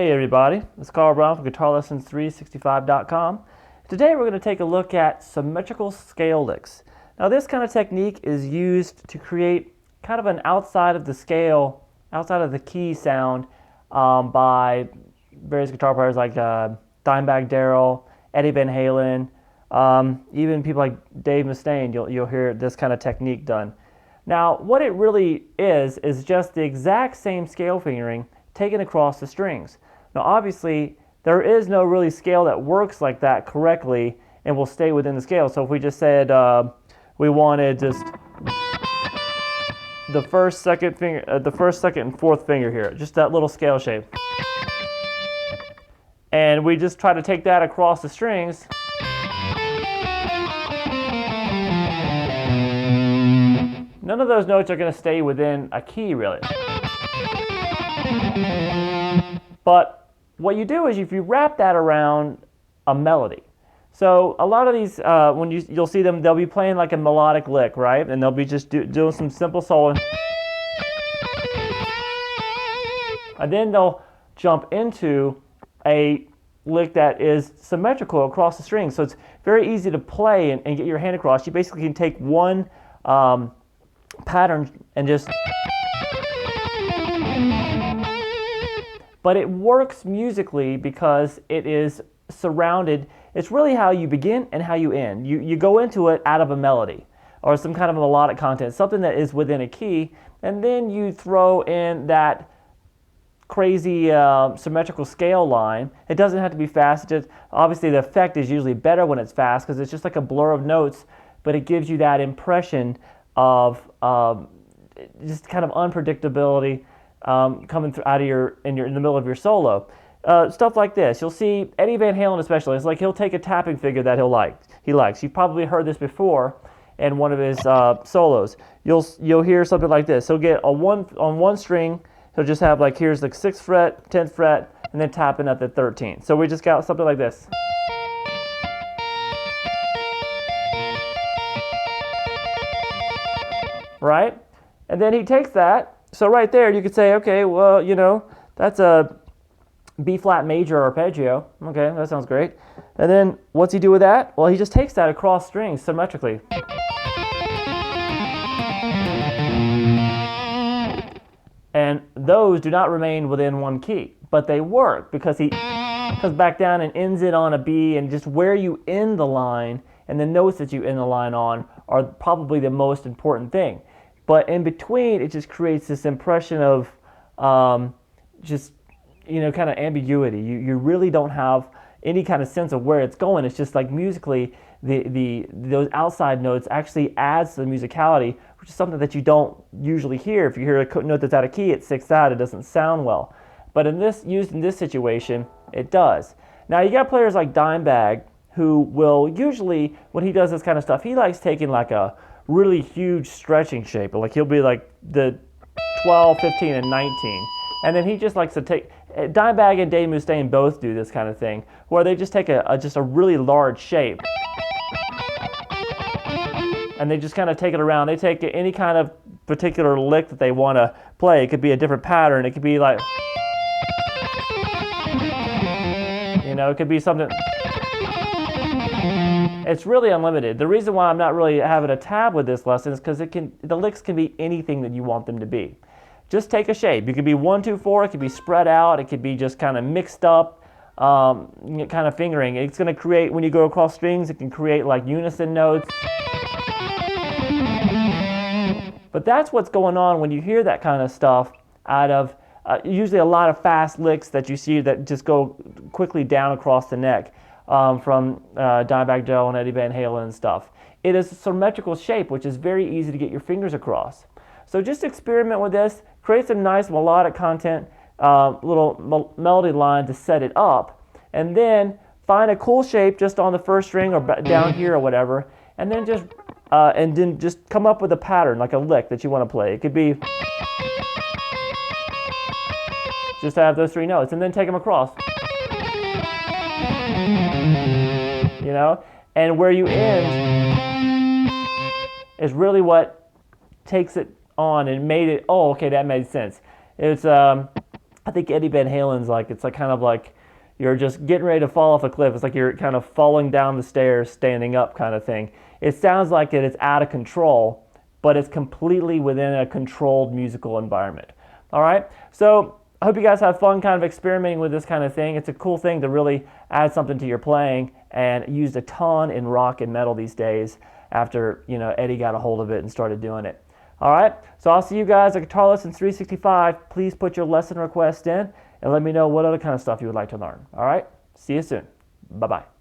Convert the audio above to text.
Hey everybody, it's Carl Brown from GuitarLessons365.com. Today we're going to take a look at symmetrical scale licks. Now this kind of technique is used to create kind of an outside of the scale, outside of the key sound by various guitar players like Dimebag Darrell, Eddie Van Halen, even people like Dave Mustaine. You'll hear this kind of technique done. Now what it really is just the exact same scale fingering taken across the strings. Now obviously there is no really scale that works like that correctly and will stay within the scale. So if we just said we wanted just the first, second finger, and fourth finger here, just that little scale shape, and we just try to take that across the strings, none of those notes are going to stay within a key really. But what you do is if you wrap that around a melody. So a lot of these, when you'll see them, they'll be playing like a melodic lick, right? And they'll be just doing some simple soloing. And then they'll jump into a lick that is symmetrical across the strings. So it's very easy to play and get your hand across. You basically can take one pattern and just... But it works musically because it is surrounded. It's really how you begin and how you end. You go into it out of a melody or some kind of melodic content, something that is within a key, and then you throw in that crazy symmetrical scale line. It doesn't have to be fast. Obviously the effect is usually better when it's fast because it's just like a blur of notes, but it gives you that impression of just kind of unpredictability coming through out of in the middle of your solo. Stuff like this. You'll see Eddie Van Halen especially. It's like he'll take a tapping figure that he likes. You've probably heard this before in one of his solos. You'll hear something like this. He'll get on one string. He'll just have like here's the 6th fret, 10th fret, and then tapping at the 13th. So we just got something like this. Right? And then he takes that. So right there, you could say, okay, well, you know, that's a B flat major arpeggio. Okay, that sounds great. And then what's he do with that? Well, he just takes that across strings symmetrically. And those do not remain within one key, but they work because he comes back down and ends it on a B, and just where you end the line and the notes that you end the line on are probably the most important thing. But in between, it just creates this impression of just, you know, kind of ambiguity. You really don't have any kind of sense of where it's going. It's just like musically, those outside notes actually adds to the musicality, which is something that you don't usually hear. If you hear a note that's out of key, it sticks out. It doesn't sound well. But used in this situation, it does. Now you got players like Dimebag who will usually, when he does this kind of stuff, he likes taking like a really huge stretching shape. Like he'll be like the 12, 15, and 19. And then he just likes to take, Dimebag and Dave Mustaine both do this kind of thing, where they just take just a really large shape. And they just kind of take it around. They take any kind of particular lick that they want to play. It could be a different pattern. It could be like, you know, it could be something. It's really unlimited. The reason why I'm not really having a tab with this lesson is because the licks can be anything that you want them to be. Just take a shape. It could be 1, 2, 4. It could be spread out. It could be just kind of mixed up, kind of fingering. It's going to create, when you go across strings, it can create like unison notes. But that's what's going on when you hear that kind of stuff out of usually a lot of fast licks that you see that just go quickly down across the neck. From Dimebag Darrell and Eddie Van Halen and stuff. It is a symmetrical shape, which is very easy to get your fingers across. So just experiment with this, create some nice melodic content, little melody line to set it up, and then find a cool shape just on the first string or down here or whatever, and then just come up with a pattern, like a lick that you want to play. It could be just have those 3 notes, and then take them across. You know, and where you end is really what takes it on and made it. Oh, okay, that made sense. It's I think Eddie Van Halen's like, it's like kind of like you're just getting ready to fall off a cliff. It's like you're kind of falling down the stairs, standing up kind of thing. It sounds like it's out of control, but it's completely within a controlled musical environment. All right, so I hope you guys have fun kind of experimenting with this kind of thing. It's a cool thing to really add something to your playing, and used a ton in rock and metal these days after, you know, Eddie got a hold of it and started doing it. All right, so I'll see you guys at Guitar Lessons 365. Please put your lesson request in and let me know what other kind of stuff you would like to learn. All right, see you soon. Bye-bye.